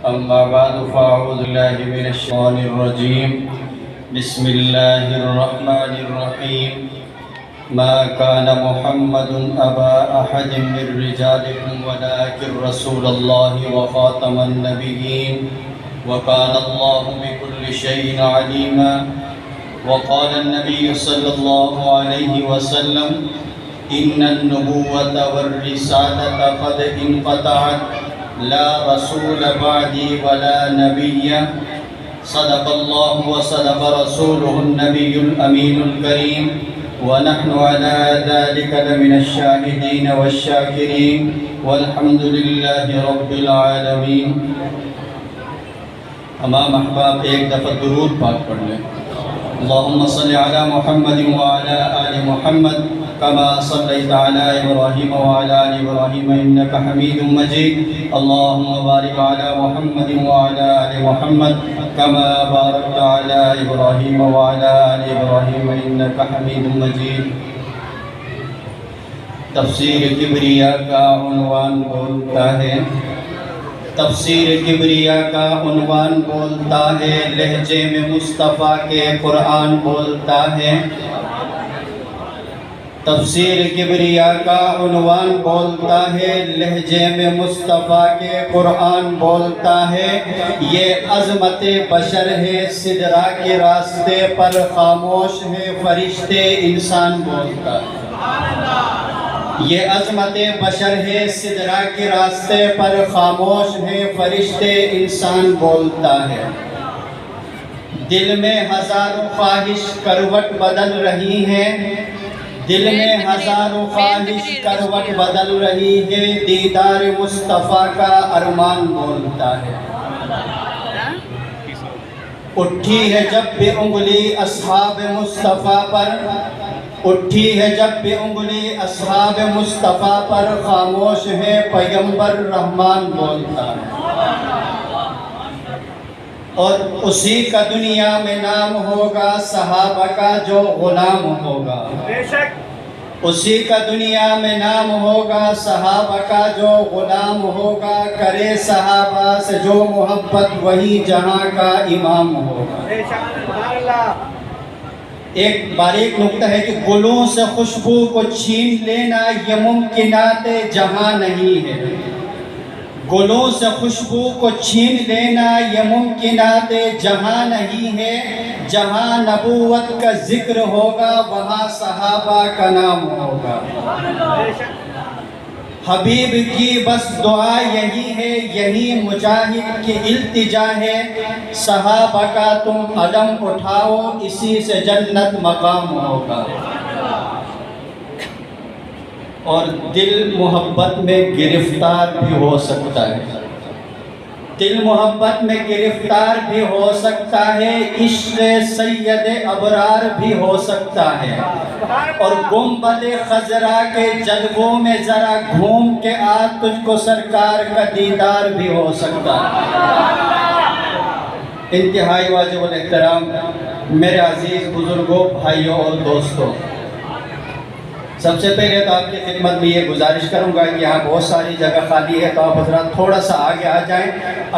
أما بعد فأعوذ بالله من الشيطان الرجيم بسم الله الرحمن الرحيم ما كان محمد أبا أحد من رجالكم ولكن رسول الله وخاتم النبيين وكان الله بكل شيء عليما وقال النبي صلى الله عليه وسلم إن النبوة والرسالة قد انقطعت لا رسول بعدي ولا نبي صدق الله وصدق رسوله النبي الأمين الكريم ونحن على ذلك لمن الشاهدين والشاكرين والحمد لله رب العالمين۔ تمام احباب ایک دفعہ درود پاک پڑھ لیں۔ اللهم صل على محمد وعلى آل محمد كما صليت على إبراهيم وعلى آل إبراهيم إنك حميد مجيد اللهم بارك على محمد وعلى آل محمد كما باركت على إبراهيم وعلى آل إبراهيم إنك حميد مجيد۔ تفسیر کبریا کا عنوان بولتا ہے، تفسیر کبریا کا عنوان بولتا ہے، لہجے میں مصطفیٰ کے قرآن بولتا ہے۔ تفسیر کبریا کا عنوان بولتا ہے، لہجے میں مصطفیٰ کے قرآن بولتا ہے۔ یہ عظمت بشر ہے، سدرا کے راستے پر خاموش ہے، فرشتے انسان بولتا ہے۔ یہ عظمت بشر ہے، سدرا کے راستے پر خاموش ہے، فرشتے انسان بولتا ہے۔ دل میں ہزاروں خواہش کروٹ بدل رہی ہیں، دل میں ہزاروں خواہش کروٹ بدل رہی ہے، دیدار مصطفیٰ کا ارمان بولتا ہے۔ اٹھی ہے جب بھی انگلی اصحاب مصطفیٰ پر، اٹھی ہے جب بھی انگلی اصحاب مصطفیٰ پر، خاموش ہے پیغمبر رحمان بولتا ہے۔ اور اسی کا دنیا میں نام ہوگا، صحابہ کا جو غلام ہوگا۔ اسی کا دنیا میں نام ہوگا، صحابہ کا جو غلام ہوگا، کرے صحابہ سے جو محبت وہی جہاں کا امام ہوگا۔ ایک باریک نکتہ ہے کہ گلوں سے خوشبو کو چھین لینا یہ ممکنات جہاں نہیں ہے، گلوں سے خوشبو کو چھین لینا یہ ممکنات جہاں نہیں ہے، جہاں نبوت کا ذکر ہوگا وہاں صحابہ کا نام ہوگا۔ حبیب کی بس دعا یہی ہے، یہی مجاہد کی التجا ہے، صحابہ کا تم علم اٹھاؤ اسی سے جنت مقام ہوگا۔ اور دل محبت میں گرفتار بھی ہو سکتا ہے، دل محبت میں گرفتار بھی ہو سکتا ہے، عشق سید ابرار بھی ہو سکتا ہے، اور گنبد خضرا کے جلووں میں ذرا گھوم کے آ، تجھ کو سرکار کا دیدار بھی ہو سکتا ہے۔ انتہائی واجب الاحترام میرے عزیز بزرگوں، بھائیوں اور دوستوں، سب سے پہلے تو آپ کی خدمت میں یہ گزارش کروں گا کہ یہاں بہت ساری جگہ خالی ہے، تو آپ حضرات تھوڑا سا آگے آ جائیں،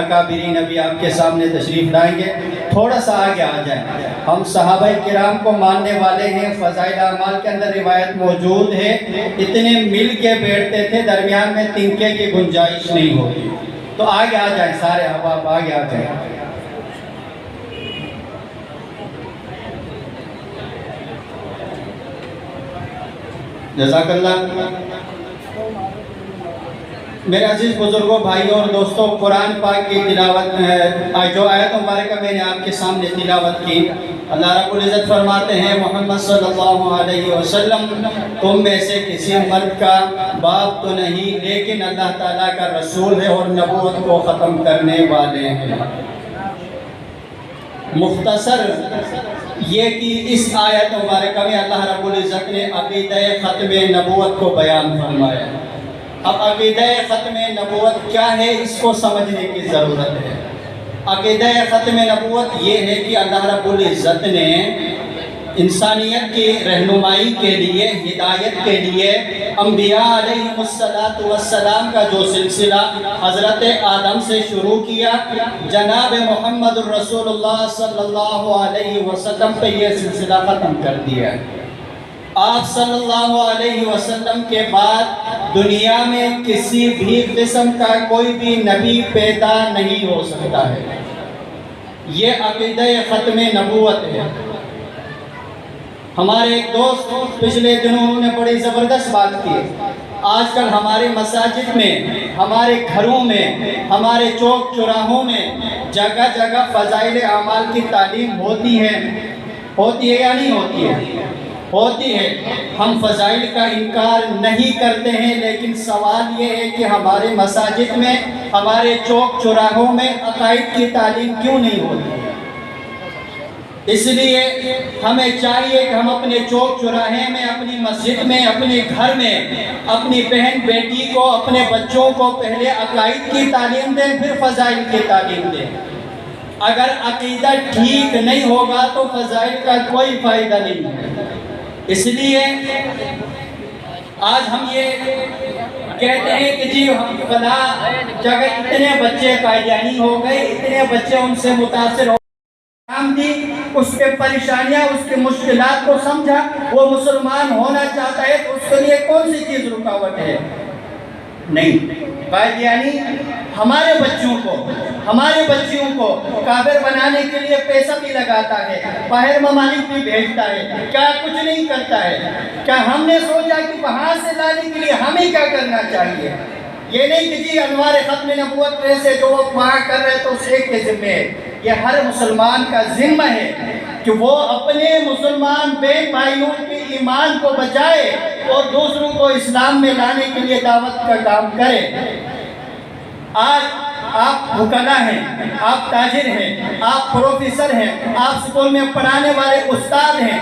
اکابرین ابھی آپ کے سامنے تشریف لائیں گے، تھوڑا سا آگے آ جائیں۔ ہم صحابہ کرام کو ماننے والے ہیں، فضائل اعمال کے اندر روایت موجود ہے، اتنے مل کے بیٹھتے تھے، درمیان میں تنکے کی گنجائش نہیں ہوتی۔ تو آگے آ جائیں، سارے احباب آگے آ جائیں۔ جزاک اللہ۔ میرے عزیز بزرگوں، بھائیوں اور دوستوں، قرآن پاک کی تلاوت جو آیت مبارکہ میں نے آپ کے سامنے تلاوت کی، اللہ رب العزت فرماتے ہیں محمد صلی اللہ علیہ وسلم تم میں سے کسی مرد کا باپ تو نہیں، لیکن اللہ تعالیٰ کا رسول ہے اور نبوت کو ختم کرنے والے ہیں۔ مختصر یہ کہ اس آیت مبارکہ میں اللہ رب العزت نے عقیدہ ختم نبوت کو بیان فرمایا۔ اب عقیدہ ختم نبوت کیا ہے اس کو سمجھنے کی ضرورت ہے۔ عقیدہ ختم نبوت یہ ہے کہ اللہ رب العزت نے انسانیت کی رہنمائی کے لیے، ہدایت کے لیے انبیاء علیہ السلام کا جو سلسلہ حضرت آدم سے شروع کیا، جناب محمد الرسول اللہ صلی اللہ علیہ وسلم پہ یہ سلسلہ ختم کر دیا۔ آپ صلی اللہ علیہ وسلم کے بعد دنیا میں کسی بھی قسم کا کوئی بھی نبی پیدا نہیں ہو سکتا ہے۔ یہ عقیدہ ختم نبوت ہے۔ ہمارے ایک دوست پچھلے دنوں انہوں نے بڑی زبردست بات کی۔ آج کل ہمارے مساجد میں، ہمارے گھروں میں، ہمارے چوک چوراہوں میں جگہ جگہ فضائل اعمال کی تعلیم ہوتی ہے یا نہیں ہوتی ہے؟ ہوتی ہے۔ ہم فضائل کا انکار نہیں کرتے ہیں، لیکن سوال یہ ہے کہ ہمارے مساجد میں، ہمارے چوک چوراہوں میں عقائد کی تعلیم کیوں نہیں ہوتی؟ اس لیے ہمیں چاہیے کہ ہم اپنے چوک چوراہے میں، اپنی مسجد میں، اپنے گھر میں اپنی بہن بیٹی کو، اپنے بچوں کو پہلے عقائد کی تعلیم دیں، پھر فضائل کی تعلیم دیں۔ اگر عقیدہ ٹھیک نہیں ہوگا تو فضائل کا کوئی فائدہ نہیں ہے۔ اس لیے آج ہم یہ کہتے ہیں کہ جی ہم فلاں جگہ اتنے بچے قادیانی ہو گئے، اتنے بچے ان سے متاثر ہو دی، اس کے پریشانیاں، اس کے مشکلات کو سمجھا، وہ مسلمان ہونا چاہتا ہے تو اس کے لیے کون سی چیز رکاوٹ ہے؟ نہیں۔ قادیانی ہمارے بچوں کو، ہمارے بچیوں کو کافر بنانے کے لیے پیسہ بھی لگاتا ہے، باہر ممالک بھی بھیجتا ہے، کیا کچھ نہیں کرتا ہے؟ کیا ہم نے سوچا کہ وہاں سے لانے کے لیے ہمیں کیا کرنا چاہیے؟ یہ نہیں کہ جی انوار ختم نبوت پیسے جو وہ وہاں کر رہے تو اس ایک کے ذمہ ہے۔ یہ ہر مسلمان کا ذمہ ہے کہ وہ اپنے مسلمان بہن بھائیوں کے ایمان کو بچائے اور دوسروں کو اسلام میں لانے کے لیے دعوت کا کام کرے۔ آج آپ وکلا ہیں، آپ تاجر ہیں، آپ پروفیسر ہیں، آپ اسکول میں پڑھانے والے استاد ہیں،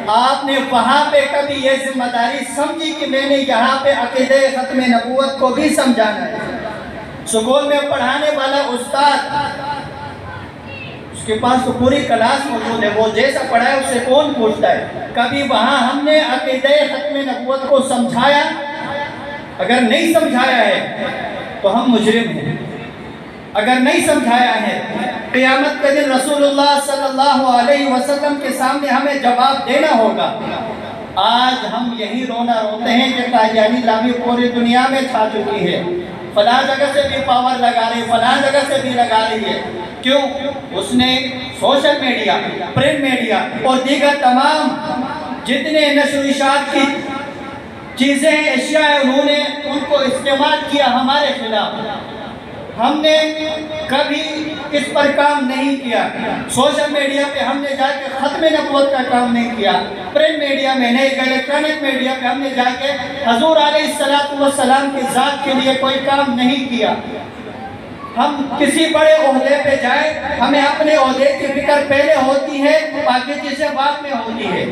آپ نے وہاں پہ کبھی یہ ذمہ داری سمجھی کہ میں نے یہاں پہ عقیدہ ختم نبوت کو بھی سمجھانا ہے؟ اسکول میں پڑھانے والا استاد، اس کے پاس تو پوری کلاس موجود ہے، وہ جیسا پڑھا ہے اس سے کون پوچھتا ہے؟ کبھی وہاں ہم نے عقیدہ ختم نبوت کو سمجھایا؟ اگر نہیں سمجھایا ہے تو ہم مجرم ہیں۔ اگر نہیں سمجھایا ہے، قیامت کے دن رسول اللہ صلی اللہ علیہ وسلم کے سامنے ہمیں جواب دینا ہوگا۔ آج ہم یہی رونا روتے ہیں کہ قادیانی لابی پوری دنیا میں چھا چکی ہے، فلاں جگہ سے بھی پاور لگا رہی ہے، فلاں جگہ سے بھی لگا رہی ہے۔ کیوں؟ اس نے سوشل میڈیا، پرنٹ میڈیا اور دیگر تمام جتنے نشر و اشاعت کی چیزیں ہیں، اشیاء ہیں، انہوں نے ان کو استعمال کیا ہمارے خلاف۔ ہم نے کبھی اس پر کام نہیں کیا۔ سوشل میڈیا پہ ہم نے جا کے ختم نبوت کا کام نہیں کیا، پرنٹ میڈیا میں نہیں، الیکٹرانک میڈیا پہ ہم نے جا کے حضور علیہ السلام کی ذات کے لیے کوئی کام نہیں کیا۔ ہم کسی بڑے عہدے پہ جائیں، ہمیں اپنے عہدے کی فکر پہلے ہوتی ہے، باقی چیزیں بعد میں ہوتی ہے،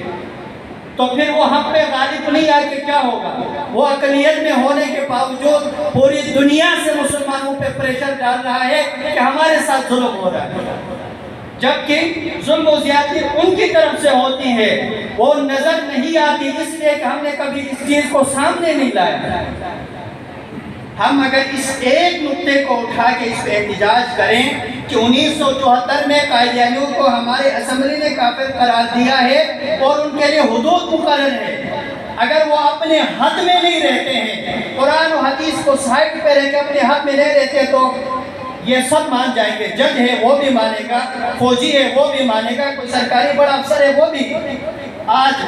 تو پھر وہ ہم پہ غالب نہیں آئے کہ کیا ہوگا؟ وہ اقلیت میں ہونے کے باوجود پوری دنیا سے مسلمانوں پہ پریشر ڈال رہا ہے کہ ہمارے ساتھ ظلم ہو رہا ہے، جبکہ ظلم و زیادتی ان کی طرف سے ہوتی ہے، وہ نظر نہیں آتی، اس لیے کہ ہم نے کبھی اس چیز کو سامنے نہیں لایا۔ ہم اگر اس ایک نقطے کو اٹھا کے اس پہ احتجاج کریں کہ 1974 میں قادیانیوں کو ہمارے اسمبلی نے کافر قرار دیا ہے اور ان کے لیے حدود مقرر ہے، اگر وہ اپنے حد میں نہیں رہتے ہیں، قرآن و حدیث کو سائڈ پہ رہ کے اپنے حد میں نہیں رہتے، تو یہ سب مان جائیں گے، جج ہے وہ بھی مانے گا، فوجی ہے وہ بھی مانے گا، کوئی سرکاری بڑا افسر ہے وہ بھی۔ آج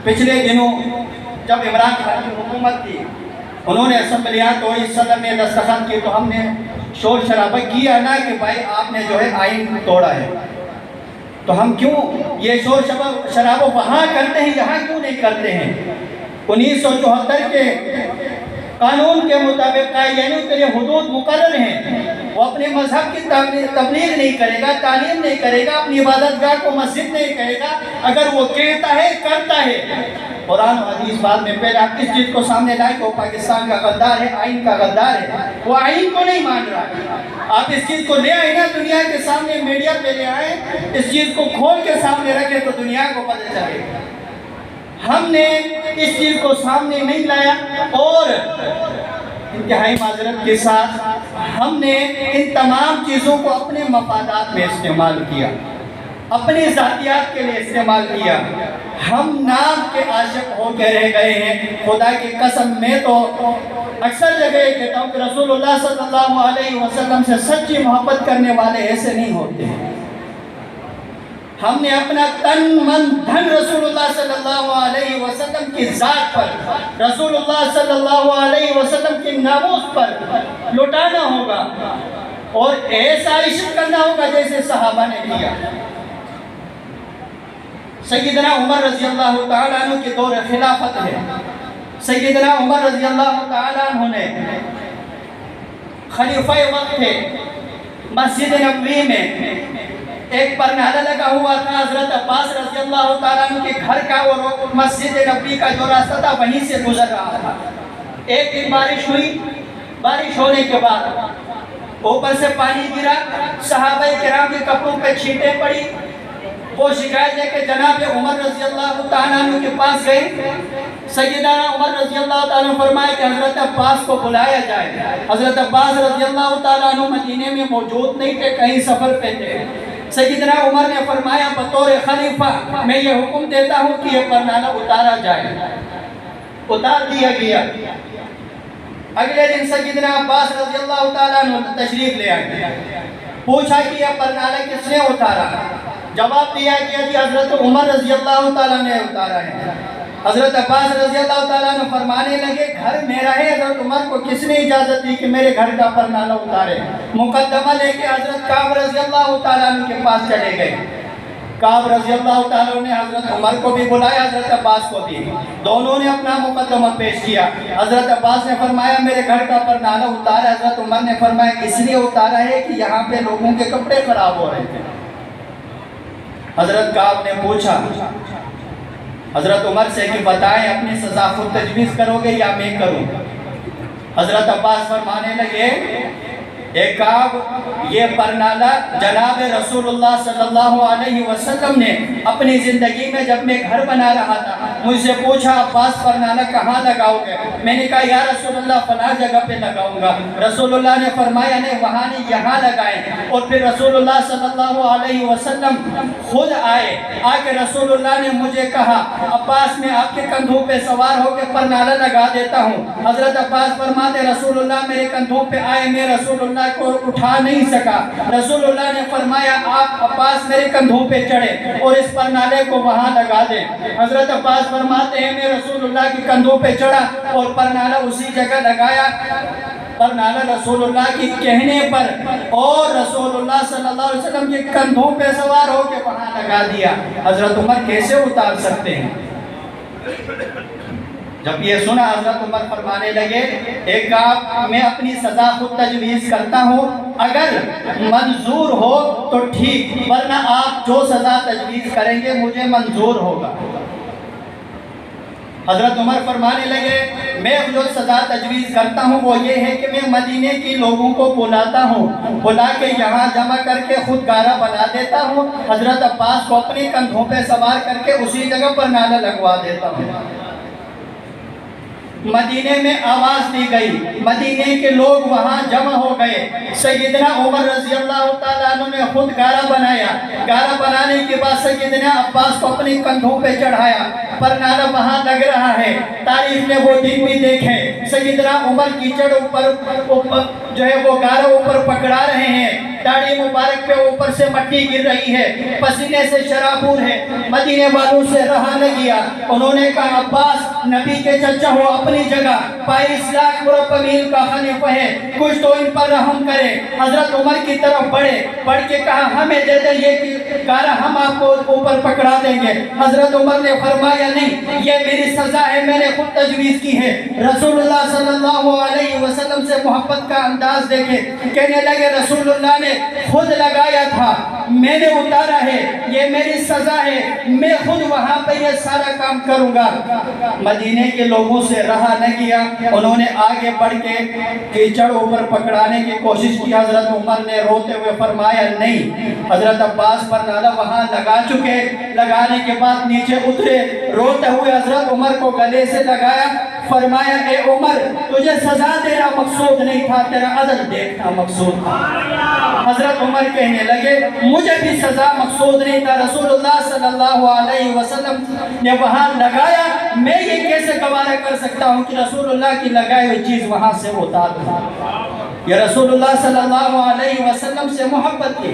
پچھلے دنوں جب عمران خان کی حکومت تھی، انہوں نے اسمبلیاں توڑی، صدر نے دستخط کی، تو ہم نے شور شرابہ کیا نا کہ بھائی آپ نے جو ہے آئین توڑا ہے، تو ہم کیوں یہ شور شرابہ وہاں کرتے ہیں، یہاں کیوں نہیں کرتے ہیں؟ 1974 کے قانون کے مطابق قادیانیوں کے لیے حدود مقرر ہیں، وہ اپنے مذہب کی تبلیغ نہیں کرے گا، تعلیم نہیں کرے گا، اپنی عبادت گاہ کو مسجد نہیں کہے گا، اگر وہ کہتا ہے کرتا ہے۔ قرآن و حدیث بعد میں، پہلے آپ کس چیز کو سامنے لائے کہ وہ پاکستان کا غدار ہے، آئین کا غدار ہے، وہ آئین کو نہیں مان رہا ہے۔ آپ اس چیز کو لے آئے نا دنیا کے سامنے، میڈیا پہ لے آئے، اس چیز کو کھول کے سامنے رکھے تو دنیا کو پتہ چلے۔ ہم نے اس چیز کو سامنے نہیں لایا، اور انتہائی معذرت کے ساتھ ہم نے ان تمام چیزوں کو اپنے مفادات میں استعمال کیا، اپنی ذاتیات کے لیے استعمال کیا۔ ہم نام کے عاشق ہو کے رہ گئے ہیں۔ خدا کی قسم، میں تو اکثر جگہ یہ کہتا ہوں کہ رسول اللہ صلی اللہ علیہ وسلم سے سچی محبت کرنے والے ایسے نہیں ہوتے ہیں۔ ہم نے اپنا تن من دھن رسول اللہ صلی اللہ علیہ وسلم کی ذات پر، رسول اللہ صلی اللہ علیہ وسلم کی ناموس پر لٹانا ہوگا، اور ایسا عشق کرنا ہوگا جیسے صحابہ نے کیا۔ سیدنا عمر رضی اللہ تعالیٰ عنہ کے دور خلافت ہے، سیدنا عمر رضی اللہ تعالیٰ عنہ نے خلیفہ وقت تھے، مسجد نبوی میں ایک پرنالہ لگا ہوا تھا حضرت عباس رضی اللہ تعالیٰ عنہ کے گھر کا، اور مسجد نبوی کا جو راستہ تھا وہیں سے گزر رہا تھا۔ ایک دن بارش ہوئی، بارش ہونے کے بعد اوپر سے پانی گرا، صحابہ کرام کے کپڑوں پہ چھینٹیں پڑی۔ وہ شکایت ہے کہ جناب عمر رضی اللہ تعالیٰ عنہ کے پاس گئے، سیدنا عمر رضی اللہ تعالیٰ عنہ فرمائے کہ حضرت عباس کو بلایا جائے۔ حضرت عباس رضی اللہ تعالیٰ عنہ مدینے میں موجود نہیں تھے، کہیں سفر پہ تھے۔ سیدنا عمر نے فرمایا بطور خلیفہ میں یہ حکم دیتا ہوں کہ یہ پرنالہ اتارا جائے۔ اتار دیا گیا۔ اگلے دن سیدنا عباس رضی اللہ تعالیٰ عنہ تشریف لے آئے، پوچھا کہ یہ پرنالہ کس نے اتارا؟ جواب دیا کہ حضرت عمر رضی اللہ تعالیٰ نے اتارا ہے۔ حضرت عباس رضی اللہ تعالیٰ نے فرمانے لگے گھر میرا ہے، حضرت عمر کو کس نے اجازت دی کہ میرے گھر کا پرنالہ اتارے؟ مقدمہ لے کے حضرت کعب رضی اللہ تعالیٰ کے پاس چلے گئے۔ کعب رضی اللہ تعالیٰ نے حضرت عمر کو بھی بلایا، حضرت عباس کو بھی، دونوں نے اپنا مقدمہ پیش کیا۔ حضرت عباس نے فرمایا میرے گھر کا پرنالہ اتارا۔ حضرت عمر نے فرمایا اس لیے اتارا ہے کہ یہاں پہ لوگوں کے کپڑے خراب ہو رہے تھے۔ حضرت کعب نے پوچھا حضرت عمر سے کہ بتائیں اپنی سزا خود تجویز کرو گے یا میں کروں؟ حضرت عباس فرمانے لگے اے کعب، یہ پرنالہ جناب رسول اللہ صلی اللہ علیہ وسلم نے اپنی زندگی میں جب میں گھر بنا رہا تھا مجھ سے پوچھا عباس پرنالہ کہاں لگاؤ گے؟ میں نے کہا یا رسول اللہ فلاں جگہ پہ لگاؤں گا۔ رسول اللہ نے فرمایا نہیں وہاں نہیں، یہاں لگائیں۔ اور پھر رسول اللہ صلی اللہ علیہ وسلم خود آئے، آ کے رسول اللہ نے مجھے کہا عباس میں آپ کے کندھوں پہ سوار ہو کے پرنالہ لگا دیتا ہوں۔ حضرت عباس فرماتے رسول اللہ میرے کندھوں پہ آئے، میں رسول اللہ کو اٹھا نہیں سکا۔ رسول اللہ نے فرمایا آپ عباس میرے کندھوں پہ چڑھے اور اس پرنالے کو وہاں لگا دیں۔ حضرت عباس فرماتے ہیں میں رسول اللہ کے کندھوں پہ چڑھا اور پرنالہ اسی جگہ لگایا۔ پرنالہ رسول اللہ کے کہنے پر اور رسول اللہ صلی اللہ علیہ وسلم کے کندھوں پہ سوار ہو کے وہاں لگا دیا۔ حضرت عمر کیسے اتار سکتے ہیں؟ جب یہ سنا حضرت عمر فرمانے لگے ایک کعب میں اپنی سزا خود تجویز کرتا ہوں، اگر منظور ہو تو ٹھیک، ورنہ آپ جو سزا تجویز کریں گے مجھے منظور ہوگا۔ حضرت عمر فرمانے لگے میں جو سزا تجویز کرتا ہوں وہ یہ ہے کہ میں مدینے کی لوگوں کو بلاتا ہوں، بلا کے یہاں جمع کر کے خود گارہ بنا دیتا ہوں، حضرت عباس کو اپنے کندھوں پہ سوار کر کے اسی جگہ پر نالہ لگوا دیتا ہوں۔ مدینے میں آواز دی گئی، مدینے کے لوگ وہاں جمع ہو گئے۔ سیدنا عمر رضی اللہ تعالیٰ عنہ نے خود گارہ بنایا، گارہ بنانے کے بعد سیدنا عباس کو اپنے کندھوں پہ چڑھایا، پرنالہ وہاں لگ رہا ہے۔ تاریخ نے وہ دن بھی دیکھے، سیدنا عمر کیچڑ اوپر جو ہے وہ گارہ اوپر پکڑا رہے ہیں، داڑھی مبارک پہ اوپر سے مٹی گر رہی ہے، پسینے سے شرابور ہے۔ مدینے والوں سے رہا نہ گیا، انہوں نے کہا عباس نبی کے چچا ہو اپنی جگہ، 22 لاکھ عرب میل کا خلیفہ ہے، کچھ تو ان پر رحم کرے۔ حضرت عمر کی طرف بڑھ کے کہا ہمیں دے دیں یہ گارہ، ہم آپ کو اوپر پکڑا دیں گے۔ حضرت عمر نے فرمایا نہیں، یہ میری سزا ہے، میں نے خود تجویز کی ہے۔ رسول اللہ صلی اللہ علیہ وسلم سے محبت کا انداز دیکھے، کہنے لگے رسول اللہ نے خود لگایا تھا، میں نے اتارا ہے، یہ میری سزا ہے، میں خود وہاں پہ یہ سارا کام کروں گا۔ مدینے کے لوگوں سے رہا نہ کیا، انہوں نے آگے بڑھ کے کیچڑ اوپر پکڑانے کی کوشش کی۔ حضرت عمر نے روتے ہوئے فرمایا نہیں۔ حضرت عباس پر نالا وہاں لگا چکے، لگانے کے بعد نیچے اترے، روتے ہوئے حضرت عمر کو گلے سے لگایا، فرمایا اے عمر تجھے سزا دینا مقصود نہیں تھا، تیرا عدل دیکھنا مقصود تھا۔ حضرت عمر کہنے لگے مجھے بھی سزا مقصود نہیں تھا، رسول اللہ صلی اللہ علیہ وسلم نے وہاں لگایا، میں یہ کیسے گوارا کر سکتا ہوں کہ رسول اللہ کی لگائی ہوئی چیز وہاں سے اتار دوں۔ یہ رسول اللہ صلی اللہ علیہ وسلم سے محبت کی،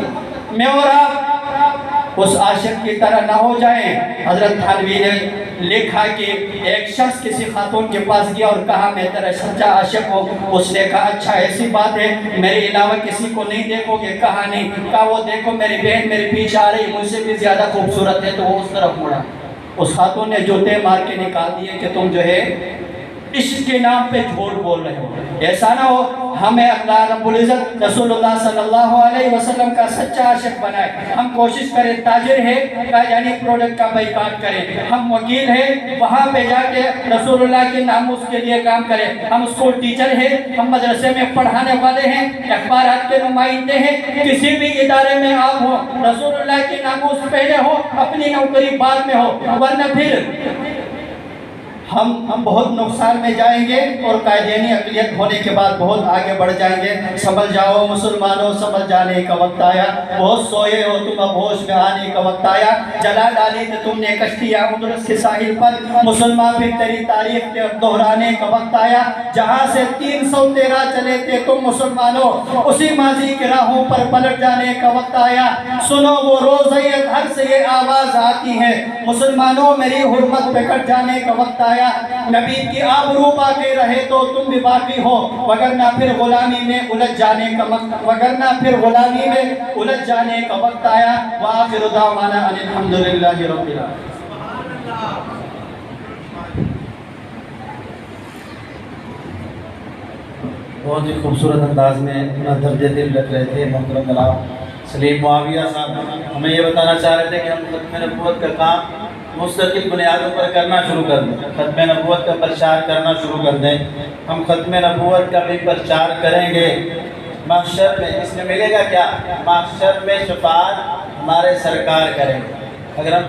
میں اور آپ اس عاشق کی طرح نہ ہو جائیں۔ حضرت تھانوی نے لکھا کہ ایک شخص کسی خاتون کے پاس گیا اور کہا میں تیرا سچا عاشق ہوں۔ اس نے کہا اچھا ایسی بات ہے، میرے علاوہ کسی کو نہیں دیکھو گے؟ کہا نہیں۔ کہا وہ دیکھو میری بہن میرے پیچھے آ رہی، مجھ سے بھی زیادہ خوبصورت ہے، تو وہ اس طرف مڑا۔ اس خاتون نے جوتے مار کے نکال دیے کہ تم جو ہے عشق کے نام پہ جھوٹ بول رہے ہو۔ ایسا نہ ہو ہمیں اللہ رب العزت رسول اللہ صلی اللہ علیہ وسلم کا سچا عاشق بنائے۔ ہم کوشش کریں، تاجر ہے یعنی پروڈکٹ کا بائیکاٹ کریں، ہم وکیل ہیں وہاں پہ جا کے رسول اللہ کے ناموس کے لیے کام کریں، ہم اسکول ٹیچر ہیں، ہم مدرسے میں پڑھانے والے ہیں، اخبارات کے نمائندے ہیں، کسی بھی ادارے میں آپ ہو، رسول اللہ کے ناموس پہلے ہو، اپنی نوکری بعد میں ہو، ورنہ پھر ہم بہت نقصان میں جائیں گے اور قائدین اقلیت ہونے کے بعد بہت آگے بڑھ جائیں گے۔ سنبھل جاؤ مسلمانوں، سنبھل جانے کا وقت آیا، بہت سوئے ہو تم اب ہوش میں آنے کا وقت آیا۔ جلا ڈالی تھی تم نے کشتیاں اندلس کے ساحل پر، مسلمان پھر تیری تاریخ کے دہرانے کا وقت آیا۔ جہاں سے 313 چلے تھے تم مسلمانوں، اسی ماضی کی راہوں پر پلٹ جانے کا وقت آیا۔ سنو وہ روزہ گھر سے یہ آواز آتی ہے، مسلمانوں میری حرمت پہ کٹ جانے کا وقت آیا۔ نبی کی آبرو باقی رہے تو تم بھی باقی ہو، وگرنہ پھر غلامی میں الجھ جانے کا وقت آیا۔ وآخر دعوانا ان الحمدللہ رب العالمین۔ بہت ہی خوبصورت انداز میں اپنا درد دل رکھ رہے تھے محترم جناب سلیم معاویہ صاحب۔ ہمیں یہ بتانا چاہ رہے تھے کہ ہم ختم نبوت کا کام مستقل بنیادوں پر کرنا شروع کر دیں، ختم نبوت کا پرچار کرنا شروع کر دیں۔ ہم ختم نبوت کا بھی پرچار کریں گے۔ محشر میں اس میں ملے گا کیا؟ محشر میں شفاعت ہمارے سرکار کریں گے۔ اگر ہم